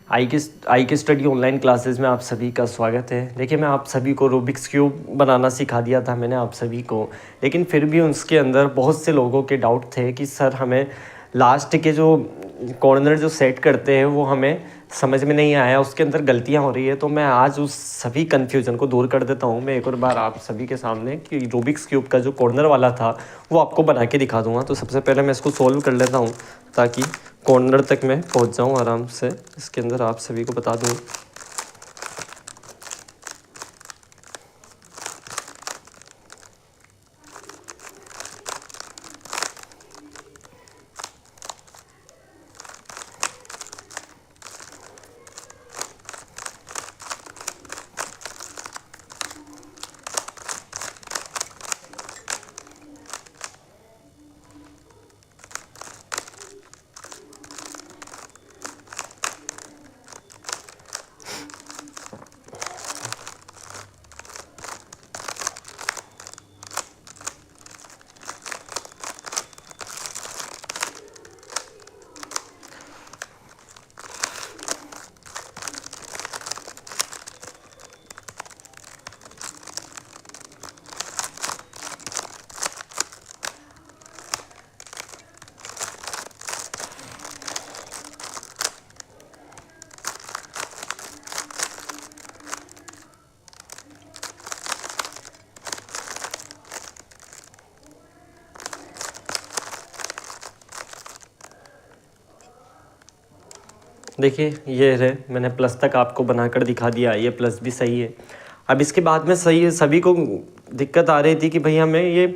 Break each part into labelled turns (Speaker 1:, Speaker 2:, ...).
Speaker 1: आई के study online classes में आप सभी का स्वागत है। देखिए, मैं आप सभी को रूबिक्स क्यूब बनाना सिखा दिया था मैंने आप सभी को, लेकिन फिर भी उसके अंदर बहुत से लोगों के डाउट थे कि सर हमें लास्ट के जो कॉर्नर जो सेट करते हैं वो हमें समझ में नहीं आया, उसके अंदर गलतियां हो रही है। तो मैं आज उस सभी कन्फ्यूजन को दूर कर देता हूं। मैं एक और बार आप सभी के सामने कि रूबिक्स क्यूब का जो कॉर्नर वाला था वो आपको बना के दिखा दूंगा। तो सबसे पहले मैं इसको सोल्व कर लेता हूं ताकि कॉर्नर तक मैं पहुंच जाऊं आराम से। इसके अंदर आप सभी को बता दूं, देखिए ये रहे, मैंने प्लस तक आपको बनाकर दिखा दिया। ये प्लस भी सही है। अब इसके बाद में सही है, सभी को दिक्कत आ रही थी कि भाई हमें ये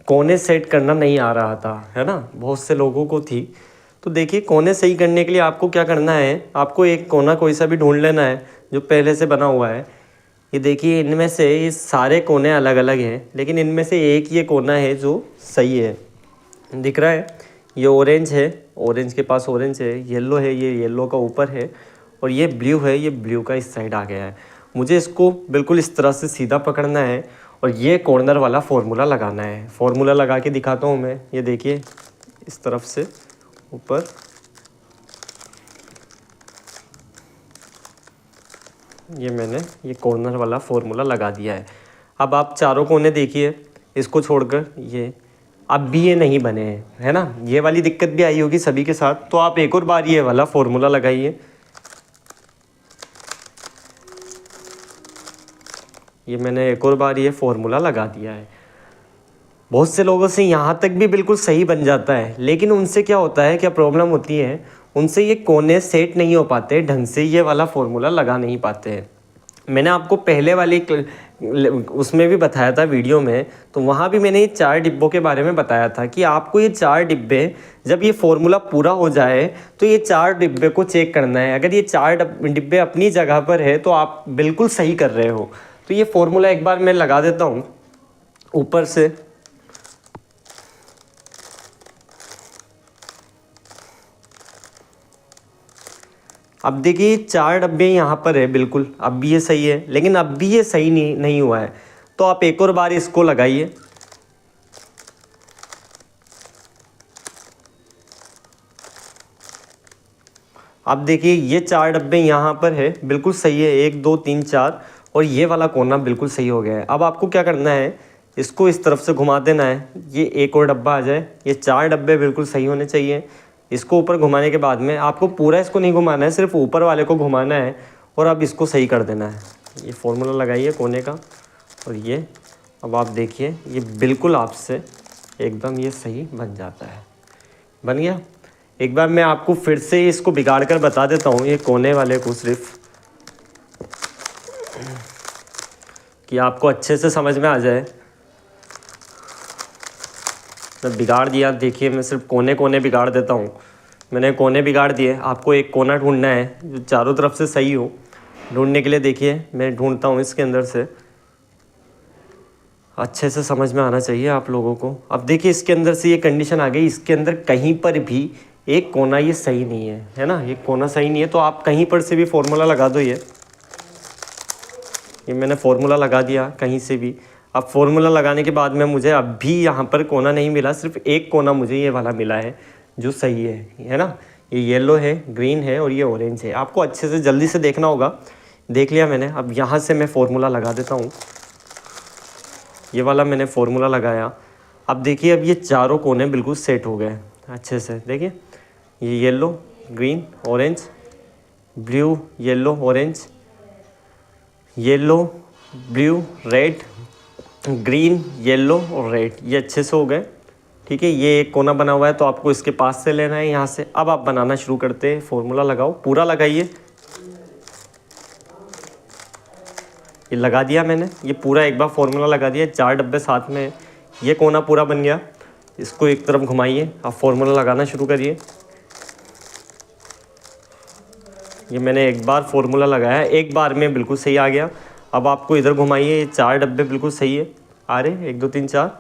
Speaker 1: कोने सेट करना नहीं आ रहा था, है ना, बहुत से लोगों को थी। तो देखिए, कोने सही करने के लिए आपको क्या करना है, आपको एक कोना कोई सा भी ढूंढ लेना है जो पहले से बना हुआ है। ये देखिए, इनमें से ये सारे कोने अलग अलग हैं, लेकिन इनमें से एक ये कोना है जो सही है। दिख रहा है, ये ऑरेंज है, ऑरेंज के पास ऑरेंज है, येलो है, ये येलो का ऊपर है, और ये ब्लू है, ये ब्लू का इस साइड आ गया है। मुझे इसको बिल्कुल इस तरह से सीधा पकड़ना है और ये कॉर्नर वाला फार्मूला लगाना है। फार्मूला लगा के दिखाता हूँ मैं। ये देखिए, इस तरफ से ऊपर, ये मैंने ये कॉर्नर वाला फार्मूला लगा दिया है। अब आप चारों कोने देखिए, इसको छोड़कर ये अब भी ये नहीं बने हैं, है ना। ये वाली दिक्कत भी आई होगी सभी के साथ। तो आप एक और बार ये वाला फार्मूला लगाइए। ये मैंने एक और बार ये फार्मूला लगा दिया है। बहुत से लोगों से यहाँ तक भी बिल्कुल सही बन जाता है, लेकिन उनसे क्या होता है, क्या प्रॉब्लम होती है, उनसे ये कोने सेट नहीं हो पाते ढंग से, ये वाला फार्मूला लगा नहीं पाते हैं। मैंने आपको पहले वाली उसमें भी बताया था वीडियो में, तो वहाँ भी मैंने ये 4 डिब्बों के बारे में बताया था कि आपको ये 4 डिब्बे, जब ये फार्मूला पूरा हो जाए तो ये 4 डिब्बे को चेक करना है। अगर ये 4 डिब्बे अपनी जगह पर है तो आप बिल्कुल सही कर रहे हो। तो ये फार्मूला एक बार मैं लगा देता हूँ ऊपर से। अब देखिए, 4 डब्बे यहाँ पर है, बिल्कुल अब भी ये सही है, लेकिन अब भी ये सही नहीं हुआ है। तो आप एक और बार इसको लगाइए। अब देखिए, ये 4 डब्बे यहाँ पर है, बिल्कुल सही है, 1 2 3 4, और ये वाला कोना बिल्कुल सही हो गया है। अब आपको क्या करना है, इसको इस तरफ से घुमा देना है, ये एक और डब्बा आ जाए। ये 4 डब्बे बिल्कुल सही होने चाहिए। इसको ऊपर घुमाने के बाद में आपको पूरा इसको नहीं घुमाना है, सिर्फ ऊपर वाले को घुमाना है, और अब इसको सही कर देना है। ये फार्मूला लगाइए कोने का, और ये अब आप देखिए, ये बिल्कुल आपसे एकदम ये सही बन जाता है। बन गया। एक बार मैं आपको फिर से इसको बिगाड़ कर बता देता हूँ, ये कोने वाले को, सिर्फ कि आपको अच्छे से समझ में आ जाए। मैं बिगाड़ दिया, देखिए, मैं सिर्फ कोने बिगाड़ देता हूँ। मैंने कोने बिगाड़ दिए। आपको एक कोना ढूंढना है जो चारों तरफ से सही हो। ढूंढने के लिए देखिए, मैं ढूंढता हूँ इसके अंदर से, अच्छे से समझ में आना चाहिए आप लोगों को। अब देखिए, इसके अंदर से ये कंडीशन आ गई, इसके अंदर कहीं पर भी एक कोना ये सही नहीं है, है ना, ये कोना सही नहीं है। तो आप कहीं पर से भी फार्मूला लगा दो। ये मैंने फार्मूला लगा दिया कहीं से भी। अब फार्मूला लगाने के बाद में मुझे अब भी यहाँ पर कोना नहीं मिला, सिर्फ एक कोना मुझे ये वाला मिला है जो सही है ना। ये येलो है, ग्रीन है और ये ऑरेंज है। आपको अच्छे से जल्दी से देखना होगा। देख लिया मैंने। अब यहाँ से मैं फार्मूला लगा देता हूँ। ये वाला मैंने फार्मूला लगाया। अब देखिए, अब ये चारों कोने बिल्कुल सेट हो गए अच्छे से। देखिए, ये yellow, green, orange, blue, yellow, orange, yellow, blue, red, green, yellow और रेड, ये अच्छे से हो गए। ठीक है, ये एक कोना बना हुआ है तो आपको इसके पास से लेना है यहाँ से। अब आप बनाना शुरू करते हैं। फार्मूला लगाओ, पूरा लगाइए। ये लगा दिया मैंने, ये पूरा एक बार फार्मूला लगा दिया। 4 डब्बे साथ में, ये कोना पूरा बन गया। इसको एक तरफ घुमाइए, अब फार्मूला लगाना शुरू करिए। ये मैंने एक बार फार्मूला लगाया, एक बार में बिल्कुल सही आ गया। अब आपको इधर घुमाइए, ये 4 डब्बे बिल्कुल सही है आ रहे, 1 2 3 4।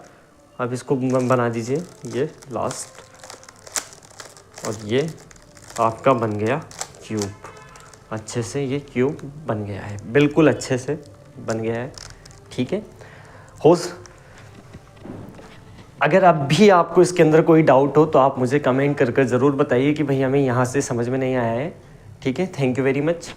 Speaker 1: अब इसको बना दीजिए, ये लास्ट, और ये आपका बन गया क्यूब। अच्छे से ये क्यूब बन गया है, बिल्कुल अच्छे से बन गया है। ठीक है, अगर अब भी आपको इसके अंदर कोई डाउट हो तो आप मुझे कमेंट कर ज़रूर बताइए कि भाई हमें यहाँ से समझ में नहीं आया है। ठीक है, थैंक यू वेरी मच।